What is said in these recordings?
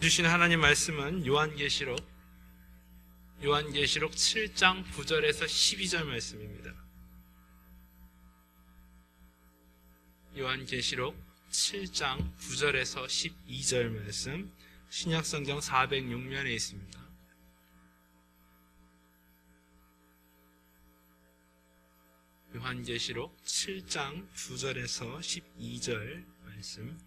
주신 하나님 말씀은 요한계시록 7장 9절에서 12절 말씀입니다. 요한계시록 7장 9절에서 12절 말씀, 신약성경 406면에 있습니다. 요한계시록 7장 9절에서 12절 말씀.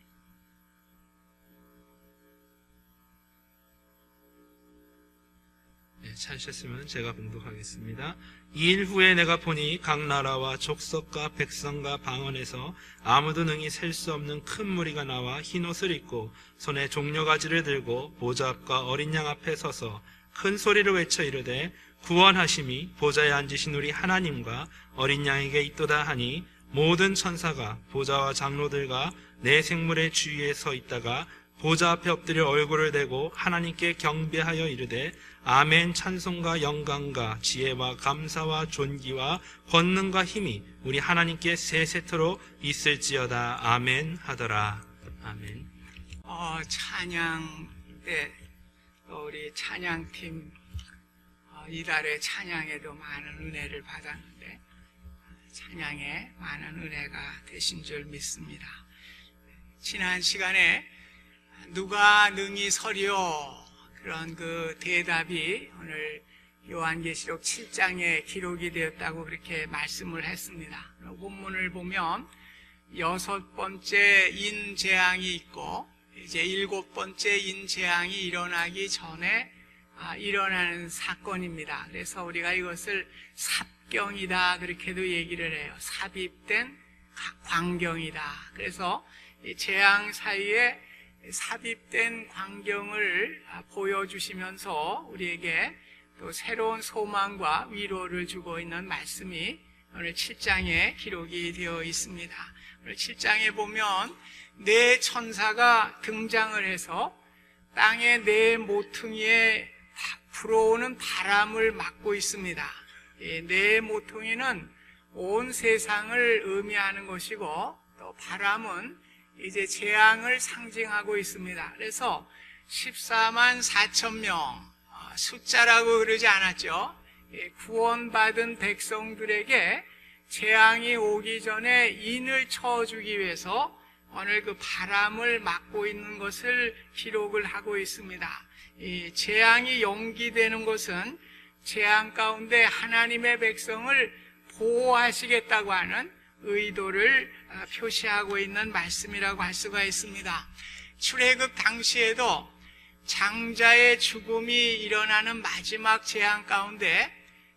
찾으셨으면 제가 봉독하겠습니다. 2일 후에 내가 보니 각 나라와 족속과 백성과 방언에서 아무도 능히 셀 수 없는 큰 무리가 나와 흰옷을 입고 손에 종려가지를 들고 보좌 앞과 어린 양 앞에 서서 큰 소리로 외쳐 이르되 구원하심이 보좌에 앉으신 우리 하나님과 어린 양에게 있도다 하니, 모든 천사가 보좌와 장로들과 네 생물의 주위에 서 있다가 보좌 앞에 엎드려 얼굴을 대고 하나님께 경배하여 이르되 아멘. 찬송과 영광과 지혜와 감사와 존귀와 권능과 힘이 우리 하나님께 세세토록 있을지어다. 아멘 하더라. 아멘. 찬양 때 우리 찬양팀 이달의 찬양에도 많은 은혜를 받았는데 찬양에 많은 은혜가 되신 줄 믿습니다. 지난 시간에 누가 능히 서리요? 그런 그 대답이 오늘 요한계시록 7장에 기록이 되었다고 그렇게 말씀을 했습니다. 본문을 보면 6번째 인재앙이 있고 이제 7번째 인재앙이 일어나기 전에 일어나는 사건입니다. 그래서 우리가 이것을 삽경이다 그렇게도 얘기를 해요. 삽입된 광경이다. 그래서 재앙 사이에 삽입된 광경을 보여주시면서 우리에게 또 새로운 소망과 위로를 주고 있는 말씀이 오늘 7장에 기록이 되어 있습니다. 오늘 7장에 보면 네 천사가 등장을 해서 땅의 네 모퉁이에 불어오는 바람을 막고 있습니다. 네 모퉁이는 온 세상을 의미하는 것이고 또 바람은 이제 재앙을 상징하고 있습니다. 그래서 14만 4천 명, 숫자라고 그러지 않았죠. 구원받은 백성들에게 재앙이 오기 전에 인을 쳐주기 위해서 오늘 그 바람을 막고 있는 것을 기록을 하고 있습니다. 이 재앙이 연기되는 것은 재앙 가운데 하나님의 백성을 보호하시겠다고 하는 의도를 표시하고 있는 말씀이라고 할 수가 있습니다. 출애굽 당시에도 장자의 죽음이 일어나는 마지막 재앙 가운데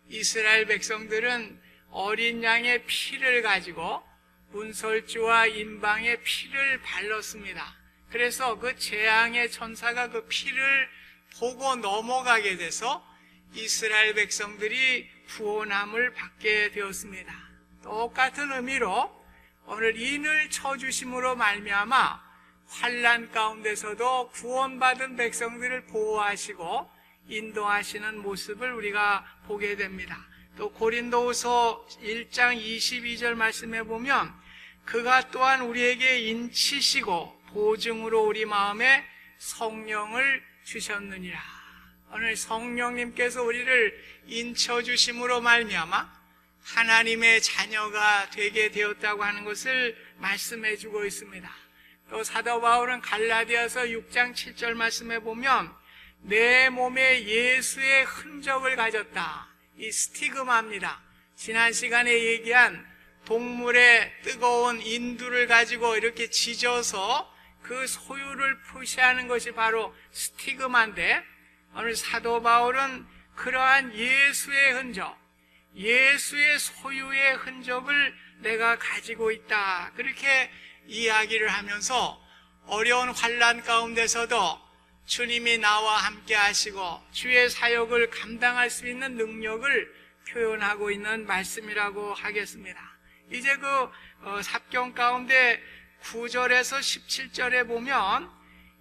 이스라엘 백성들은 어린 양의 피를 가지고 문설주와 인방의 피를 발랐습니다. 그래서 그 재앙의 천사가 그 피를 보고 넘어가게 돼서 이스라엘 백성들이 구원함을 받게 되었습니다. 똑같은 의미로 오늘 인을 쳐주심으로 말미암아 환난 가운데서도 구원받은 백성들을 보호하시고 인도하시는 모습을 우리가 보게 됩니다. 또 고린도후서 1장 22절 말씀에 보면 그가 또한 우리에게 인치시고 보증으로 우리 마음에 성령을 주셨느니라. 오늘 성령님께서 우리를 인쳐주심으로 말미암아 하나님의 자녀가 되게 되었다고 하는 것을 말씀해 주고 있습니다. 또 사도 바울은 갈라디아서 6장 7절 말씀에 보면 내 몸에 예수의 흔적을 가졌다. 이 스티그마입니다. 지난 시간에 얘기한 동물의 뜨거운 인두를 가지고 이렇게 지져서 그 소유를 표시하는 것이 바로 스티그마인데, 오늘 사도 바울은 그러한 예수의 흔적, 예수의 소유의 흔적을 내가 가지고 있다, 그렇게 이야기를 하면서 어려운 환난 가운데서도 주님이 나와 함께 하시고 주의 사역을 감당할 수 있는 능력을 표현하고 있는 말씀이라고 하겠습니다. 이제 그 삽경 가운데 9절에서 17절에 보면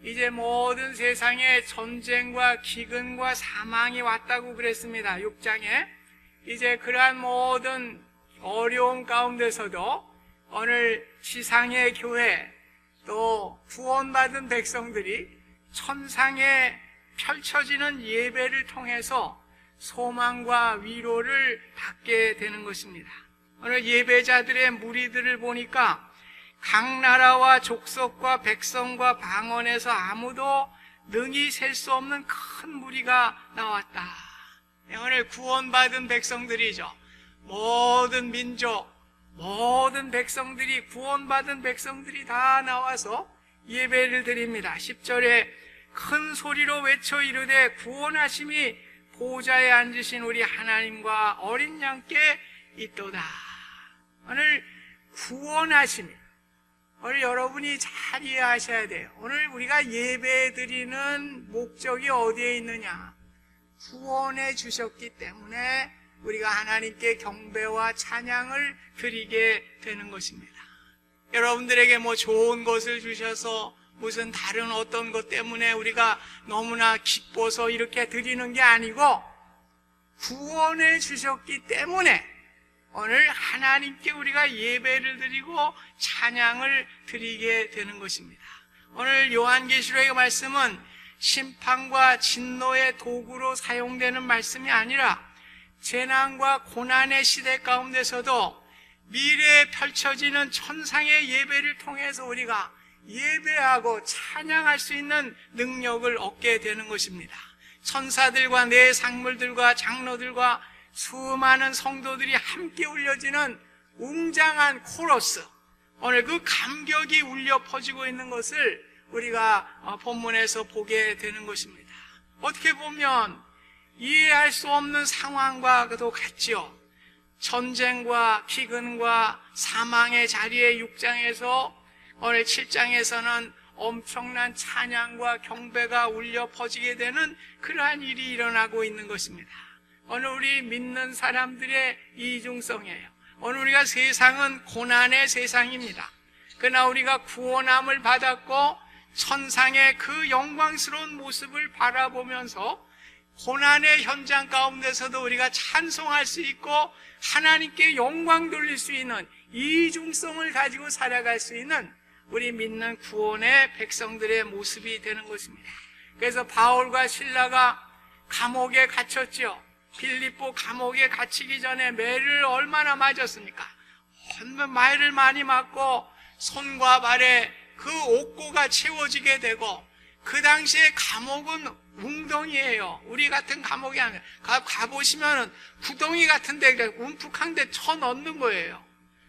이제 모든 세상에 전쟁과 기근과 사망이 왔다고 그랬습니다. 6장에 이제 그러한 모든 어려움 가운데서도 오늘 지상의 교회 또 구원받은 백성들이 천상에 펼쳐지는 예배를 통해서 소망과 위로를 받게 되는 것입니다. 오늘 예배자들의 무리들을 보니까 각 나라와 족속과 백성과 방언에서 아무도 능히 셀 수 없는 큰 무리가 나왔다. 오늘 구원받은 백성들이죠. 모든 민족, 모든 백성들이, 구원받은 백성들이 다 나와서 예배를 드립니다. 10절에 큰 소리로 외쳐 이르되 구원하심이 보좌에 앉으신 우리 하나님과 어린 양께 있도다. 오늘 구원하심이, 오늘 여러분이 잘 이해하셔야 돼요. 오늘 우리가 예배 드리는 목적이 어디에 있느냐? 구원해 주셨기 때문에 우리가 하나님께 경배와 찬양을 드리게 되는 것입니다. 여러분들에게 뭐 좋은 것을 주셔서 무슨 다른 어떤 것 때문에 우리가 너무나 기뻐서 이렇게 드리는 게 아니고 구원해 주셨기 때문에 오늘 하나님께 우리가 예배를 드리고 찬양을 드리게 되는 것입니다. 오늘 요한계시록의 말씀은 심판과 진노의 도구로 사용되는 말씀이 아니라 재난과 고난의 시대 가운데서도 미래에 펼쳐지는 천상의 예배를 통해서 우리가 예배하고 찬양할 수 있는 능력을 얻게 되는 것입니다. 천사들과 내 상물들과 장로들과 수많은 성도들이 함께 울려지는 웅장한 코러스, 오늘 그 감격이 울려 퍼지고 있는 것을 우리가 본문에서 보게 되는 것입니다. 어떻게 보면 이해할 수 없는 상황과도 같지요. 전쟁과 기근과 사망의 자리에 6장에서 오늘 7장에서는 엄청난 찬양과 경배가 울려 퍼지게 되는 그러한 일이 일어나고 있는 것입니다. 오늘 우리 믿는 사람들의 이중성이에요. 오늘 우리가 세상은 고난의 세상입니다. 그러나 우리가 구원함을 받았고 천상의 그 영광스러운 모습을 바라보면서 고난의 현장 가운데서도 우리가 찬송할 수 있고 하나님께 영광 돌릴 수 있는 이중성을 가지고 살아갈 수 있는 우리 믿는 구원의 백성들의 모습이 되는 것입니다. 그래서 바울과 실라가 감옥에 갇혔지요. 빌립보 감옥에 갇히기 전에 매를 얼마나 맞았습니까? 매를 많이 맞고 손과 발에 그 옥고가 채워지게 되고, 그 당시에 감옥은 웅덩이에요. 우리 같은 감옥이 아니라 가보시면 구덩이 같은 데 움푹한 데 쳐넣는 거예요.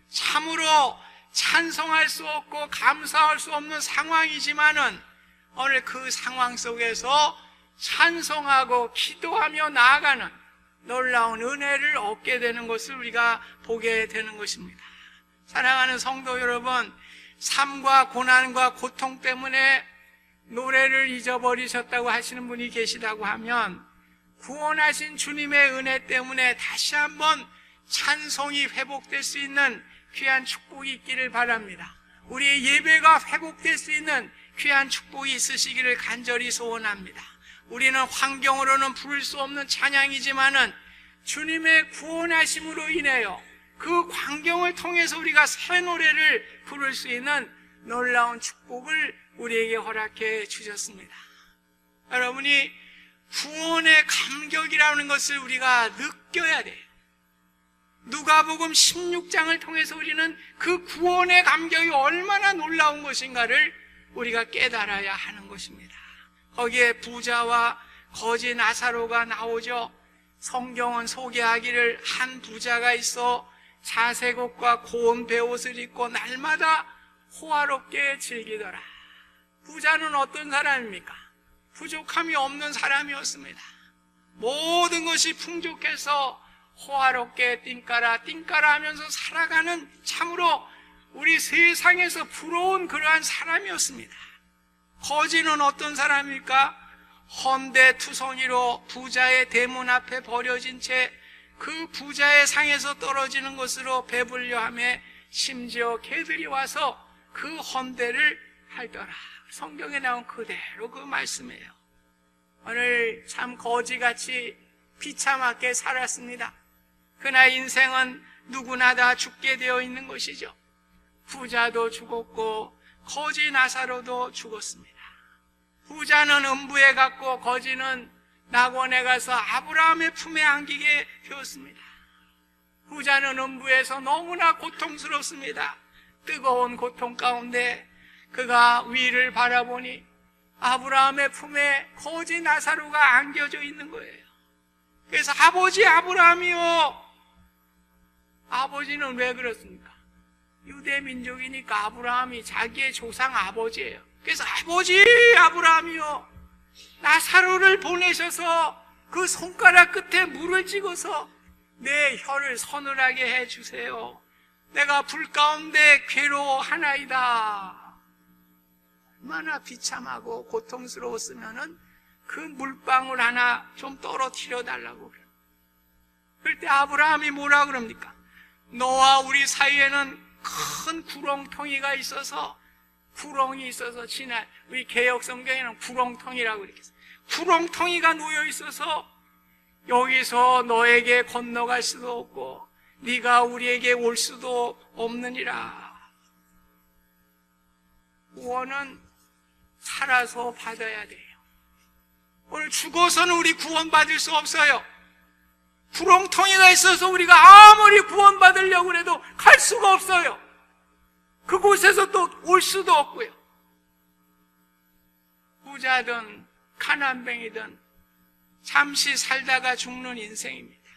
참으로 찬송할 수 없고 감사할 수 없는 상황이지만은 오늘 그 상황 속에서 찬송하고 기도하며 나아가는 놀라운 은혜를 얻게 되는 것을 우리가 보게 되는 것입니다. 사랑하는 성도 여러분, 삶과 고난과 고통 때문에 노래를 잊어버리셨다고 하시는 분이 계시다고 하면 구원하신 주님의 은혜 때문에 다시 한번 찬송이 회복될 수 있는 귀한 축복이 있기를 바랍니다. 우리의 예배가 회복될 수 있는 귀한 축복이 있으시기를 간절히 소원합니다. 우리는 환경으로는 부를 수 없는 찬양이지만은 주님의 구원하심으로 인하여 그 광경을 통해서 우리가 새 노래를 부를 수 있는 놀라운 축복을 우리에게 허락해 주셨습니다. 여러분이 구원의 감격이라는 것을 우리가 느껴야 돼요. 누가복음 16장을 통해서 우리는 그 구원의 감격이 얼마나 놀라운 것인가를 우리가 깨달아야 하는 것입니다. 거기에 부자와 거지 나사로가 나오죠. 성경은 소개하기를 한 부자가 있어 자색 옷과 고운 베옷을 입고 날마다 호화롭게 즐기더라. 부자는 어떤 사람입니까? 부족함이 없는 사람이었습니다. 모든 것이 풍족해서 호화롭게 띵까라 하면서 살아가는 참으로 우리 세상에서 부러운 그러한 사람이었습니다. 거지는 어떤 사람입니까? 헌데투성이로 부자의 대문 앞에 버려진 채 그 부자의 상에서 떨어지는 것으로 배불려 하며 심지어 개들이 와서 그 헌데를 핥더라. 성경에 나온 그대로 그 말씀이에요. 오늘 참 거지같이 비참하게 살았습니다. 그러나 인생은 누구나 다 죽게 되어 있는 것이죠. 부자도 죽었고 거지 나사로도 죽었습니다. 부자는 음부에 갔고 거지는 낙원에 가서 아브라함의 품에 안기게 되었습니다. 부자는 음부에서 너무나 고통스럽습니다. 뜨거운 고통 가운데 그가 위를 바라보니 아브라함의 품에 거지 나사로가 안겨져 있는 거예요. 그래서 아버지 아브라함이요. 아버지는 왜 그렇습니까? 유대 민족이니까 아브라함이 자기의 조상 아버지예요. 그래서 아버지 아브라함이요, 나사로를 보내셔서 그 손가락 끝에 물을 찍어서 내 혀를 서늘하게 해주세요. 내가 불 가운데 괴로워하나이다. 얼마나 비참하고 고통스러웠으면은 그 물방울 하나 좀 떨어뜨려 달라고 그래요. 그럴 때 아브라함이 뭐라 그럽니까? 너와 우리 사이에는 큰 구렁텅이가 있어서, 구렁이 있어서, 지난 우리 개역 성경에는 구렁텅이라고 이렇게 써요. 구렁텅이가 놓여 있어서 여기서 너에게 건너갈 수도 없고 네가 우리에게 올 수도 없느니라. 구원은 살아서 받아야 돼요. 오늘 죽어서는 우리 구원받을 수 없어요. 구렁텅이가 있어서 우리가 아무리 구원받으려고 해도 갈 수가 없어요. 그곳에서 또 올 수도 없고요. 부자든 가난뱅이든 잠시 살다가 죽는 인생입니다.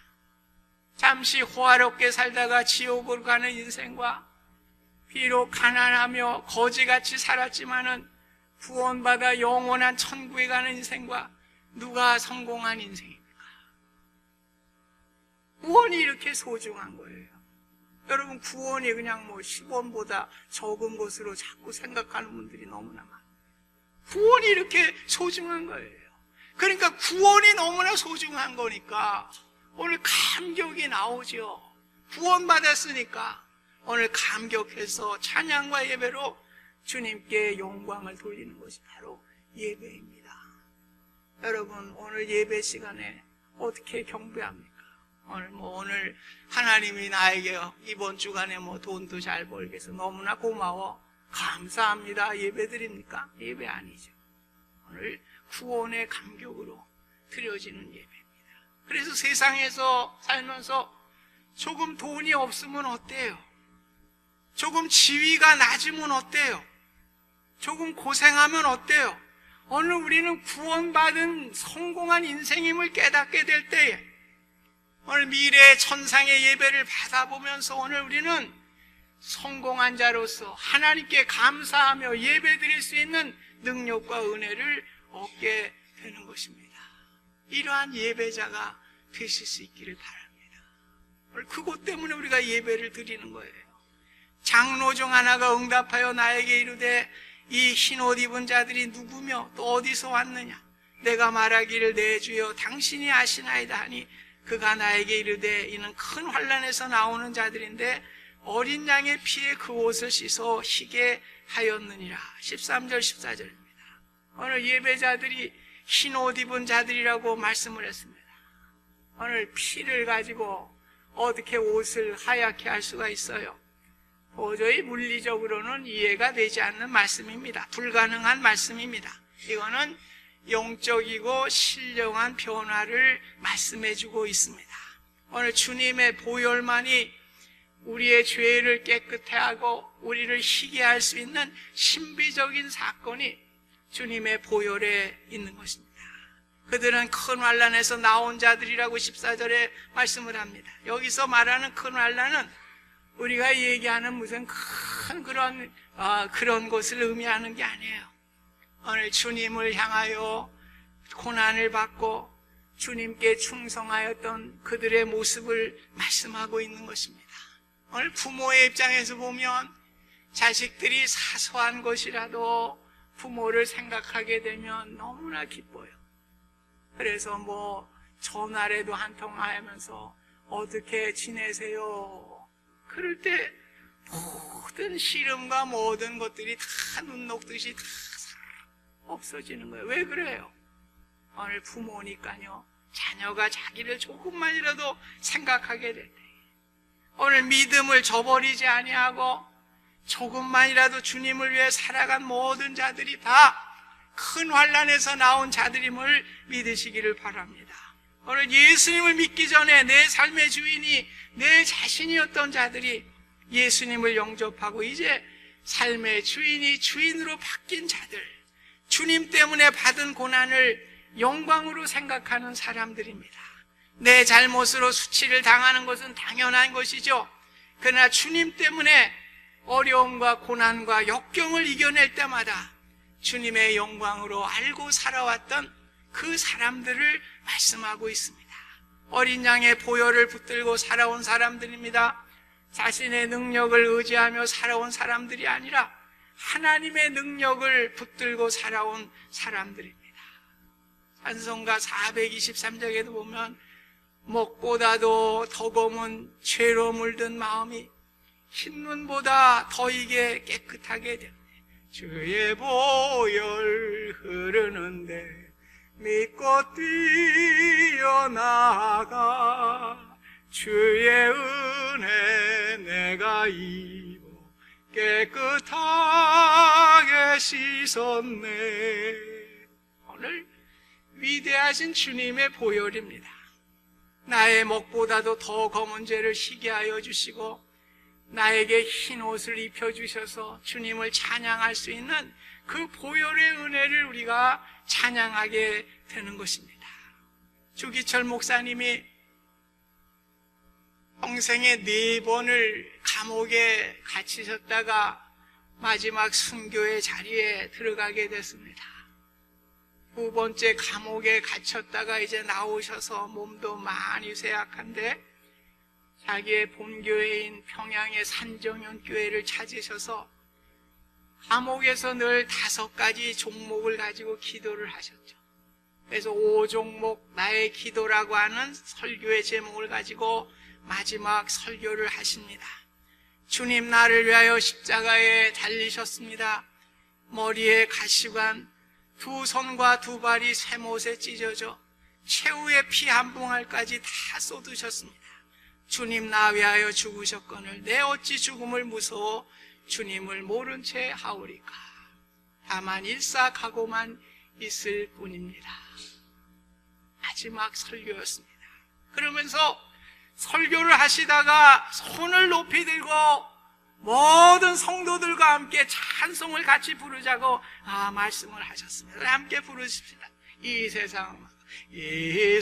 잠시 호화롭게 살다가 지옥으로 가는 인생과 비록 가난하며 거지같이 살았지만은 구원받아 영원한 천국에 가는 인생과 누가 성공한 인생입니까? 구원이 이렇게 소중한 거예요. 여러분, 구원이 그냥 뭐 10원보다 적은 것으로 자꾸 생각하는 분들이 너무나 많아요. 구원이 이렇게 소중한 거예요. 그러니까 구원이 너무나 소중한 거니까 오늘 감격이 나오죠. 구원받았으니까 오늘 감격해서 찬양과 예배로 주님께 영광을 돌리는 것이 바로 예배입니다. 여러분, 오늘 예배 시간에 어떻게 경배합니까? 오늘 하나님이 나에게 이번 주간에 돈도 잘 벌게 해서 너무나 고마워, 감사합니다, 예배 드립니까? 예배 아니죠. 오늘 구원의 감격으로 드려지는 예배입니다. 그래서 세상에서 살면서 조금 돈이 없으면 어때요? 조금 지위가 낮으면 어때요? 조금 고생하면 어때요? 오늘 우리는 구원받은 성공한 인생임을 깨닫게 될 때에 오늘 미래의 천상의 예배를 받아보면서 오늘 우리는 성공한 자로서 하나님께 감사하며 예배 드릴 수 있는 능력과 은혜를 얻게 되는 것입니다. 이러한 예배자가 되실 수 있기를 바랍니다. 오늘 그것 때문에 우리가 예배를 드리는 거예요. 장로 중 하나가 응답하여 나에게 이르되 이 흰옷 입은 자들이 누구며 또 어디서 왔느냐? 내가 말하기를 내 주여 당신이 아시나이다 하니 그가 나에게 이르되 이는 큰 환난에서 나오는 자들인데 어린 양의 피에 그 옷을 씻어 희게 하였느니라. 13절 14절입니다. 오늘 예배자들이 흰옷 입은 자들이라고 말씀을 했습니다. 오늘 피를 가지고 어떻게 옷을 하얗게 할 수가 있어요? 도저히 물리적으로는 이해가 되지 않는 말씀입니다. 불가능한 말씀입니다. 이거는 영적이고 신령한 변화를 말씀해주고 있습니다. 오늘 주님의 보혈만이 우리의 죄를 깨끗해 하고 우리를 희게 할 수 있는 신비적인 사건이 주님의 보혈에 있는 것입니다. 그들은 큰 환난에서 나온 자들이라고 14절에 말씀을 합니다. 여기서 말하는 큰 환난은 우리가 얘기하는 무슨 큰 그런 것을 의미하는 게 아니에요. 오늘 주님을 향하여 고난을 받고 주님께 충성하였던 그들의 모습을 말씀하고 있는 것입니다. 오늘 부모의 입장에서 보면 자식들이 사소한 것이라도 부모를 생각하게 되면 너무나 기뻐요. 그래서 전화라도 한 통화하면서 어떻게 지내세요? 그럴 때 모든 시름과 모든 것들이 다 눈 녹듯이 다 없어지는 거예요. 왜 그래요? 오늘 부모니까요, 자녀가 자기를 조금만이라도 생각하게 될 때, 오늘 믿음을 저버리지 아니하고 조금만이라도 주님을 위해 살아간 모든 자들이 다 큰 환난에서 나온 자들임을 믿으시기를 바랍니다. 오늘 예수님을 믿기 전에 내 삶의 주인이 내 자신이었던 자들이 예수님을 영접하고 이제 삶의 주인이 주인으로 바뀐 자들, 주님 때문에 받은 고난을 영광으로 생각하는 사람들입니다. 내 잘못으로 수치를 당하는 것은 당연한 것이죠. 그러나 주님 때문에 어려움과 고난과 역경을 이겨낼 때마다 주님의 영광으로 알고 살아왔던 그 사람들을 말씀하고 있습니다. 어린 양의 보혈을 붙들고 살아온 사람들입니다. 자신의 능력을 의지하며 살아온 사람들이 아니라 하나님의 능력을 붙들고 살아온 사람들입니다. 찬송가 423장에도 보면 먹보다도 더 검은 죄로 물든 마음이 흰눈보다 더이게 깨끗하게 됩니다. 주의 보혈 흐르는데 믿고 뛰어나가 주의 은혜 내가 입어 깨끗하게 씻었네. 오늘 위대하신 주님의 보혈입니다. 나의 먹보다도 더 검은 죄를 희게 하여 주시고 나에게 흰 옷을 입혀주셔서 주님을 찬양할 수 있는 그 보혈의 은혜를 우리가 찬양하게 되는 것입니다. 주기철 목사님이 평생에 4번을 감옥에 갇히셨다가 마지막 순교의 자리에 들어가게 됐습니다. 2번째 감옥에 갇혔다가 이제 나오셔서 몸도 많이 쇠약한데 자기의 본교회인 평양의 산정현 교회를 찾으셔서 감옥에서 늘 5가지 종목을 가지고 기도를 하셨죠. 그래서 5종목 나의 기도라고 하는 설교의 제목을 가지고 마지막 설교를 하십니다. 주님 나를 위하여 십자가에 달리셨습니다. 머리에 가시관, 2 손과 2 발이 쇠못에 찢어져 최후의 피 한 봉알까지 다 쏟으셨습니다. 주님 나 위하여 죽으셨거늘 내 어찌 죽음을 무서워 주님을 모른 채 하오리까. 다만 일사가고만 있을 뿐입니다. 마지막 설교였습니다. 그러면서 설교를 하시다가 손을 높이 들고 모든 성도들과 함께 찬송을 같이 부르자고 말씀을 하셨습니다. 함께 부르십시다. 이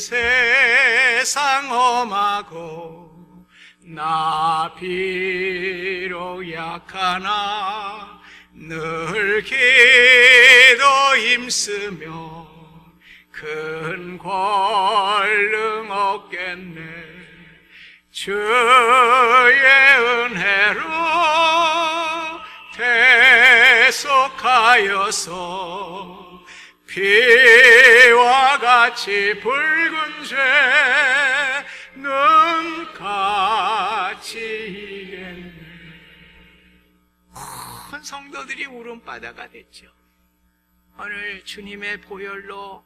세상 험하고 나 비록 약하나 늘 기도 힘쓰며 큰 권능 얻겠네. 주의 은혜로 대속하여서 피와 같이 붉은 죄는 같이 이겼네. 큰 성도들이 울음바다가 됐죠. 오늘 주님의 보혈로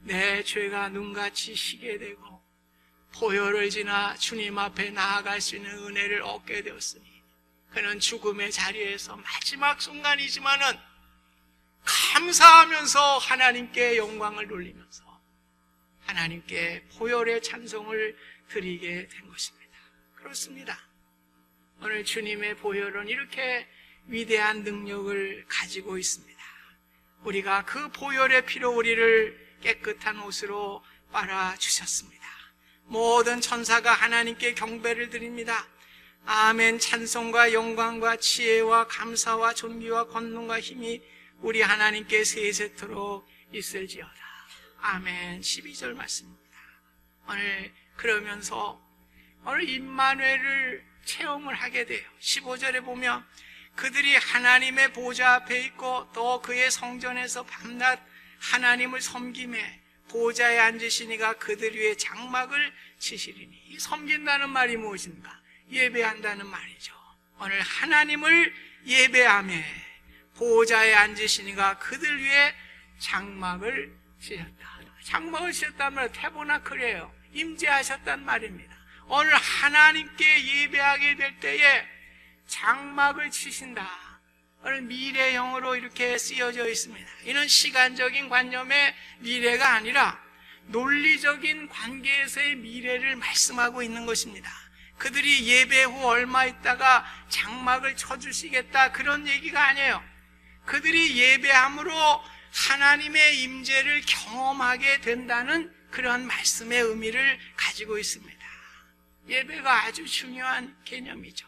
내 죄가 눈같이 희게 되고 보혈을 지나 주님 앞에 나아갈 수 있는 은혜를 얻게 되었으니 그는 죽음의 자리에서 마지막 순간이지만은 감사하면서 하나님께 영광을 돌리면서 하나님께 보혈의 찬송을 드리게 된 것입니다. 그렇습니다. 오늘 주님의 보혈은 이렇게 위대한 능력을 가지고 있습니다. 우리가 그 보혈의 피로 우리를 깨끗한 옷으로 빨아주셨습니다. 모든 천사가 하나님께 경배를 드립니다. 아멘. 찬송과 영광과 지혜와 감사와 존귀와 권능과 힘이 우리 하나님께 세세토록 있을지어다. 아멘. 12절 말씀입니다. 오늘 그러면서 오늘 임마누엘을 체험을 하게 돼요. 15절에 보면 그들이 하나님의 보좌 앞에 있고 또 그의 성전에서 밤낮 하나님을 섬김에 보좌에 앉으시니가 그들 위에 장막을 치시리니. 이 섬긴다는 말이 무엇인가? 예배한다는 말이죠. 오늘 하나님을 예배하며 보좌에 앉으시니가 그들 위에 장막을 치셨다. 장막을 치셨다는 말은 태보나클이에요. 임재하셨단 말입니다. 오늘 하나님께 예배하게 될 때에 장막을 치신다. 오늘 미래형으로 이렇게 쓰여져 있습니다. 이는 시간적인 관념의 미래가 아니라 논리적인 관계에서의 미래를 말씀하고 있는 것입니다. 그들이 예배 후 얼마 있다가 장막을 쳐주시겠다 그런 얘기가 아니에요. 그들이 예배함으로 하나님의 임재를 경험하게 된다는 그런 말씀의 의미를 가지고 있습니다. 예배가 아주 중요한 개념이죠.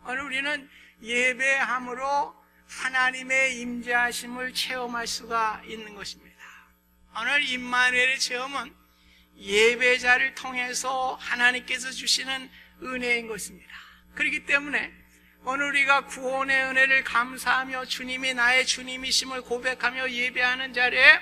오늘 우리는 예배함으로 하나님의 임재하심을 체험할 수가 있는 것입니다. 오늘 임마누엘의 체험은 예배자를 통해서 하나님께서 주시는 은혜인 것입니다. 그렇기 때문에 오늘 우리가 구원의 은혜를 감사하며 주님이 나의 주님이심을 고백하며 예배하는 자리에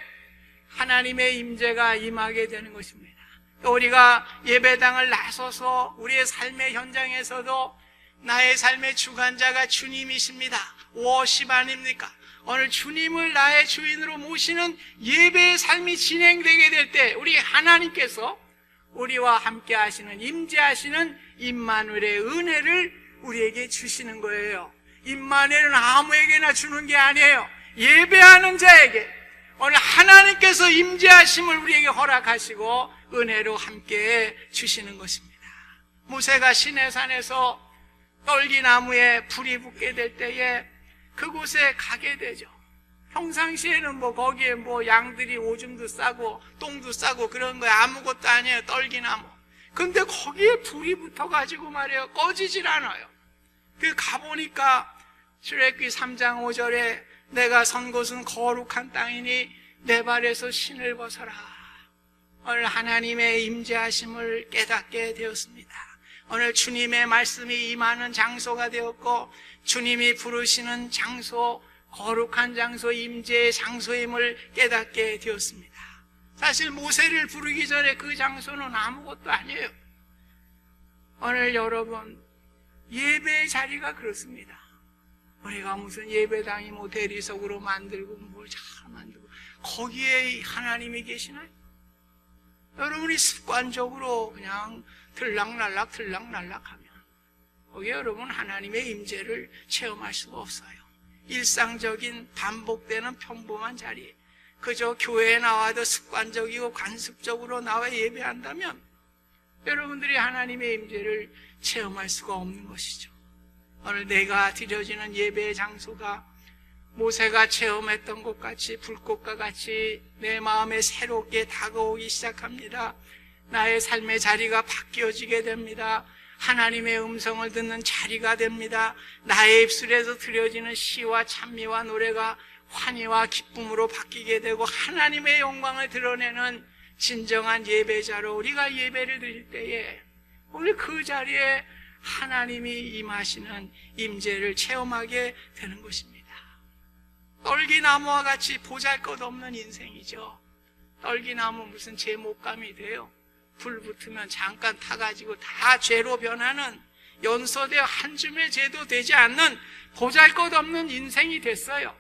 하나님의 임재가 임하게 되는 것입니다. 또 우리가 예배당을 나서서 우리의 삶의 현장에서도 나의 삶의 주관자가 주님이십니다. 워십 아닙니까? 오늘 주님을 나의 주인으로 모시는 예배의 삶이 진행되게 될 때 우리 하나님께서 우리와 함께 하시는 임재하시는 임마누엘의 은혜를 우리에게 주시는 거예요. 임마누엘은 아무에게나 주는 게 아니에요. 예배하는 자에게 오늘 하나님께서 임재하심을 우리에게 허락하시고 은혜로 함께 주시는 것입니다. 모세가 시내산에서 떨기나무에 불이 붙게 될 때에 그곳에 가게 되죠. 평상시에는 거기에 양들이 오줌도 싸고 똥도 싸고 그런 거에 아무것도 아니에요. 떨기나무. 근데 거기에 불이 붙어가지고 말이에요. 꺼지질 않아요. 그 가보니까 출애굽기 3장 5절에 내가 선 곳은 거룩한 땅이니 내 발에서 신을 벗어라. 오늘 하나님의 임재하심을 깨닫게 되었습니다. 오늘 주님의 말씀이 임하는 장소가 되었고 주님이 부르시는 장소, 거룩한 장소, 임재의 장소임을 깨닫게 되었습니다. 사실 모세를 부르기 전에 그 장소는 아무것도 아니에요. 오늘 여러분 예배의 자리가 그렇습니다. 우리가 무슨 예배당이 대리석으로 만들고 뭘 잘 만들고 거기에 하나님이 계시나요? 여러분이 습관적으로 그냥 들락날락 하면 거기에 여러분 하나님의 임재를 체험할 수가 없어요. 일상적인 반복되는 평범한 자리, 그저 교회에 나와도 습관적이고 관습적으로 나와 예배한다면 여러분들이 하나님의 임재를 체험할 수가 없는 것이죠. 오늘 내가 드려지는 예배의 장소가 모세가 체험했던 것 같이 불꽃과 같이 내 마음에 새롭게 다가오기 시작합니다. 나의 삶의 자리가 바뀌어지게 됩니다. 하나님의 음성을 듣는 자리가 됩니다. 나의 입술에서 드려지는 시와 찬미와 노래가 환희와 기쁨으로 바뀌게 되고 하나님의 영광을 드러내는 진정한 예배자로 우리가 예배를 드릴 때에 오늘 그 자리에 하나님이 임하시는 임재를 체험하게 되는 것입니다. 떨기나무와 같이 보잘것없는 인생이죠. 떨기나무 무슨 제목감이 돼요. 불 붙으면 잠깐 타가지고 다 죄로 변하는 연소되어 한 줌의 죄도 되지 않는 보잘것없는 인생이 됐어요.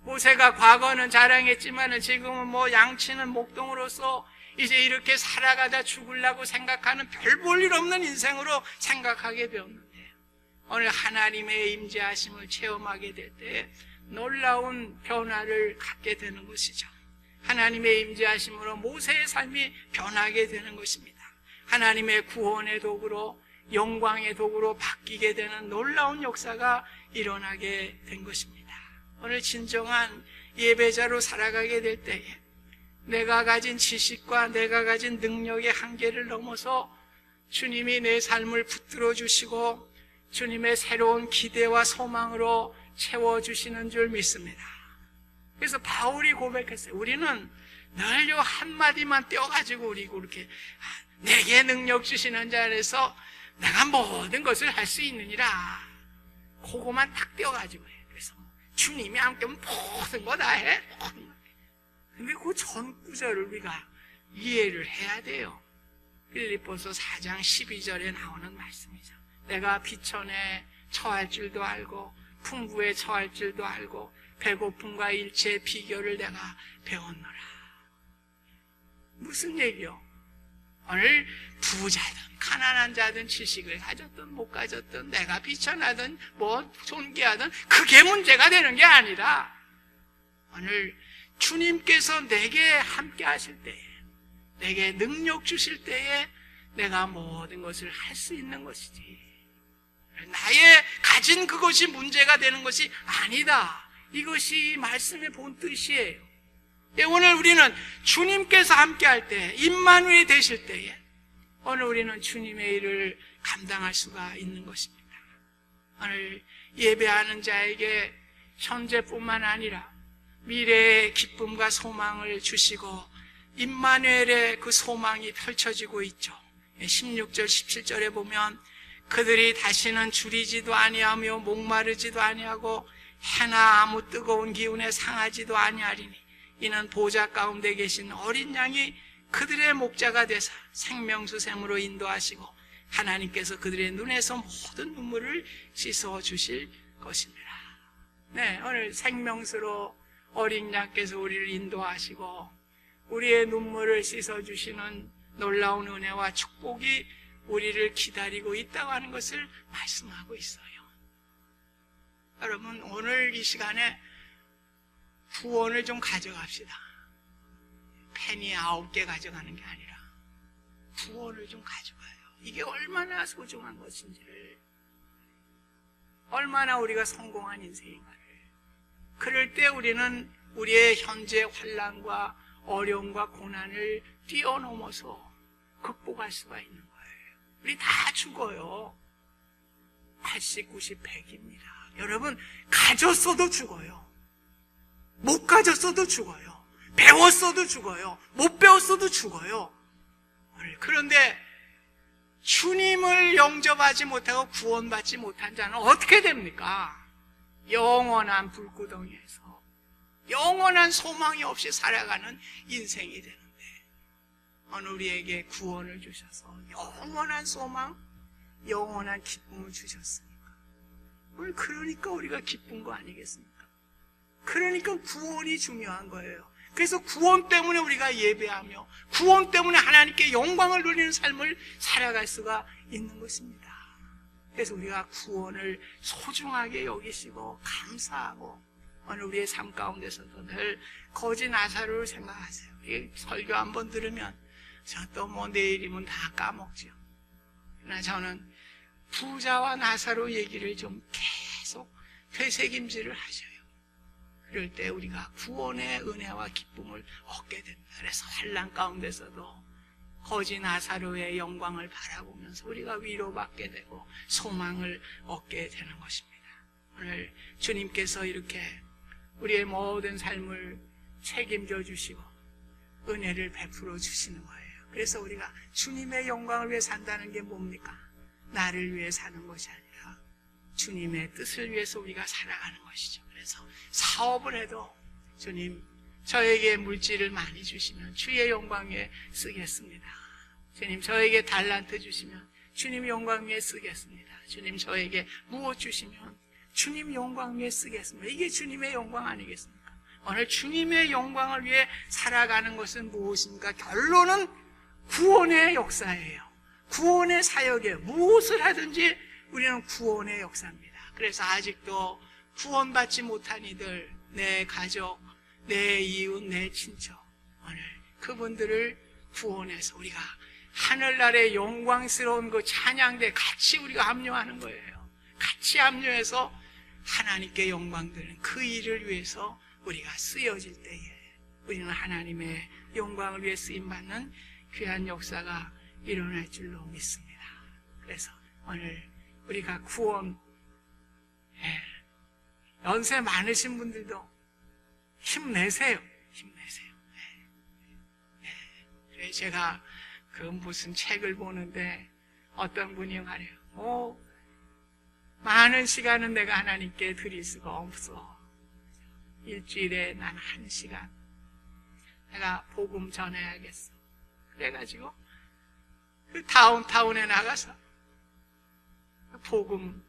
모세가 과거는 자랑했지만 지금은 양치는 목동으로서 이제 이렇게 살아가다 죽으려고 생각하는 별 볼 일 없는 인생으로 생각하게 되었는데 오늘 하나님의 임재하심을 체험하게 될 때 놀라운 변화를 갖게 되는 것이죠. 하나님의 임재하심으로 모세의 삶이 변하게 되는 것입니다. 하나님의 구원의 도구로 영광의 도구로 바뀌게 되는 놀라운 역사가 일어나게 된 것입니다. 오늘 진정한 예배자로 살아가게 될 때에 내가 가진 지식과 내가 가진 능력의 한계를 넘어서 주님이 내 삶을 붙들어 주시고 주님의 새로운 기대와 소망으로 채워주시는 줄 믿습니다. 그래서 바울이 고백했어요. 우리는 늘 요 한마디만 떼어가지고 우리 그렇게 내게 능력 주시는 자 안에서 내가 모든 것을 할 수 있느니라 그거만 딱 떼어가지고 해요. 그래서 주님이 함께하면 모든 거 다 해. 근데 그 전 구절을 우리가 이해를 해야 돼요. 빌립보서 4장 12절에 나오는 말씀이죠. 내가 비천에 처할 줄도 알고 풍부에 처할 줄도 알고 배고픔과 일체의 비결을 내가 배웠노라. 무슨 얘기요? 오늘 부자든 가난한 자든 지식을 가졌든 못 가졌든 내가 비천하든 뭐 존귀하든 그게 문제가 되는 게 아니라 오늘 주님께서 내게 함께 하실 때에 내게 능력 주실 때에 내가 모든 것을 할 수 있는 것이지 나의 가진 그것이 문제가 되는 것이 아니다. 이것이 말씀의 본 뜻이에요. 오늘 우리는 주님께서 함께 할 때 임마누엘이 되실 때에 오늘 우리는 주님의 일을 감당할 수가 있는 것입니다. 오늘 예배하는 자에게 현재뿐만 아니라 미래의 기쁨과 소망을 주시고 임마누엘의 그 소망이 펼쳐지고 있죠. 16절 17절에 보면 그들이 다시는 줄이지도 아니하며 목마르지도 아니하고 해나 아무 뜨거운 기운에 상하지도 아니하리니 이는 보좌 가운데 계신 어린 양이 그들의 목자가 되사 생명수 샘으로 인도하시고 하나님께서 그들의 눈에서 모든 눈물을 씻어 주실 것입니다. 네, 오늘 생명수로 어린 양께서 우리를 인도하시고 우리의 눈물을 씻어 주시는 놀라운 은혜와 축복이 우리를 기다리고 있다고 하는 것을 말씀하고 있어요. 여러분, 오늘 이 시간에 구원을 좀 가져갑시다. 펜이 9개 가져가는 게 아니라 구원을 좀 가져가요. 이게 얼마나 소중한 것인지를, 얼마나 우리가 성공한 인생인가를. 그럴 때 우리는 우리의 현재 환난과 어려움과 고난을 뛰어넘어서 극복할 수가 있는 거예요. 우리 다 죽어요. 80, 90, 100입니다. 여러분, 가졌어도 죽어요. 못 가졌어도 죽어요. 배웠어도 죽어요. 못 배웠어도 죽어요. 그런데 주님을 영접하지 못하고 구원받지 못한 자는 어떻게 됩니까? 영원한 불구덩이에서 영원한 소망이 없이 살아가는 인생이 되는데 오늘 우리에게 구원을 주셔서 영원한 소망, 영원한 기쁨을 주셨으니까 오늘 그러니까 우리가 기쁜 거 아니겠습니까? 그러니까 구원이 중요한 거예요. 그래서 구원 때문에 우리가 예배하며 구원 때문에 하나님께 영광을 돌리는 삶을 살아갈 수가 있는 것입니다. 그래서 우리가 구원을 소중하게 여기시고 감사하고 오늘 우리의 삶 가운데서도 늘 거지 나사로를 생각하세요. 이 설교 한번 들으면 저 또 뭐 내일이면 다 까먹죠. 그러나 저는 부자와 나사로 얘기를 좀 계속 되새김질을 하셔요. 그럴 때 우리가 구원의 은혜와 기쁨을 얻게 됩니다. 그래서 환난 가운데서도 거지 나사로의 영광을 바라보면서 우리가 위로받게 되고 소망을 얻게 되는 것입니다. 오늘 주님께서 이렇게 우리의 모든 삶을 책임져 주시고 은혜를 베풀어 주시는 거예요. 그래서 우리가 주님의 영광을 위해 산다는 게 뭡니까? 나를 위해 사는 것이 아니라 주님의 뜻을 위해서 우리가 살아가는 것이죠. 그래서 사업을 해도 주님 저에게 물질을 많이 주시면 주의 영광 위에 쓰겠습니다. 주님 저에게 달란트 주시면 주님 영광 위에 쓰겠습니다. 주님 저에게 무엇 주시면 주님 영광 위에 쓰겠습니다. 이게 주님의 영광 아니겠습니까? 오늘 주님의 영광을 위해 살아가는 것은 무엇입니까? 결론은 구원의 역사예요. 구원의 사역이에요. 무엇을 하든지 우리는 구원의 역사입니다. 그래서 아직도 구원받지 못한 이들, 내 가족, 내 이웃, 내 친척, 오늘 그분들을 구원해서 우리가 하늘나라의 영광스러운 그 찬양대에 같이 우리가 합류하는 거예요. 같이 합류해서 하나님께 영광 드리는 그 일을 위해서 우리가 쓰여질 때에 우리는 하나님의 영광을 위해 쓰임받는 귀한 역사가 일어날 줄로 믿습니다. 그래서 오늘 우리가 구원, 연세 많으신 분들도 힘내세요. 힘내세요. 그래서 제가 그 무슨 책을 보는데 어떤 분이 말해요. 많은 시간은 내가 하나님께 드릴 수가 없어. 일주일에 난 1시간 내가 복음 전해야겠어. 그래가지고 그 다운타운에 나가서 복음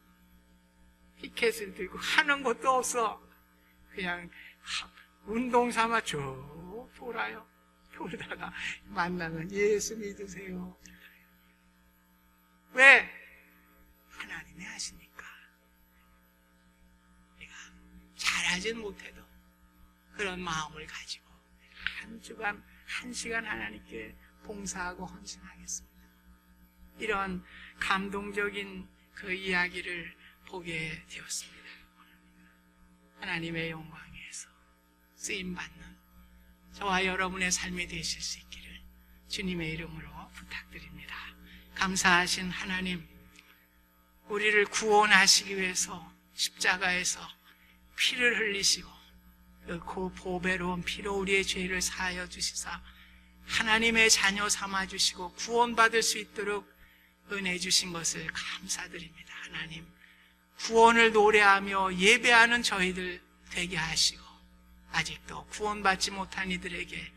피켓을 들고 하는 것도 없어. 그냥 운동 삼아 쭉 돌아요. 그러다가 만나면 예수 믿으세요. 왜? 하나님이 하시니까. 내가 잘하진 못해도 그런 마음을 가지고 한 주간, 한 시간 하나님께 봉사하고 헌신하겠습니다. 이런 감동적인 그 이야기를 보게 되었습니다. 하나님의 영광 위에서 쓰임받는 저와 여러분의 삶이 되실 수 있기를 주님의 이름으로 부탁드립니다. 감사하신 하나님, 우리를 구원하시기 위해서 십자가에서 피를 흘리시고 그 보배로운 피로 우리의 죄를 사하여 주시사 하나님의 자녀 삼아주시고 구원받을 수 있도록 은혜 주신 것을 감사드립니다. 하나님, 구원을 노래하며 예배하는 저희들 되게 하시고 아직도 구원받지 못한 이들에게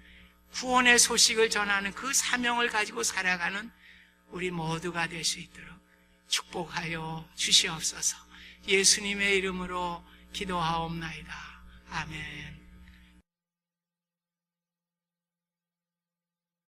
구원의 소식을 전하는 그 사명을 가지고 살아가는 우리 모두가 될 수 있도록 축복하여 주시옵소서. 예수님의 이름으로 기도하옵나이다. 아멘.